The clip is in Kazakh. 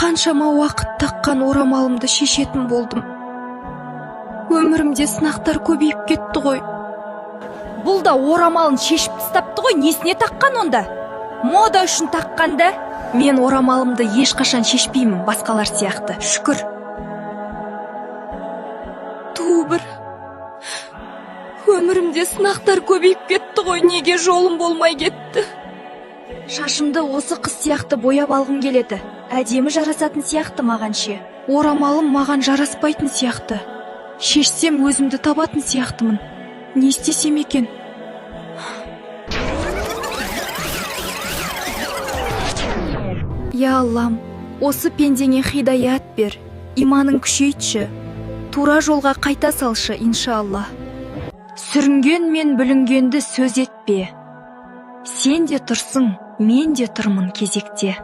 қаншама уақыт таққан орамалымды шешетін болдым. Өмірімде сынақтар көбейіп кетті ғой. Бұл да орамалын шешіп тастапты ғой, несіне таққан онда? Мода үшін таққанды. Мен орамалымды ешқашан шешпеймін басқалар сияқты, шүкір. Бір өмірімде сынақтар көбейіп кетті ғой, неге жолым болмай кетті? Шашымды осы қыз сияқты бояп алғым келеді. Әдемі жарасатын сияқты маған ше. Орамалым маған жараспайтын сияқты. Шешсем өзімді табатын сияқтымын. Не істесем екен? Я Аллам, осы пендеңе хидаят бер, иманын күшейтші. Тура жолға қайта салшы, иншалла. Сүрінген мен бүлінгенді сөз етпе. Сен де тұрсың, мен де тұрмын кезекте.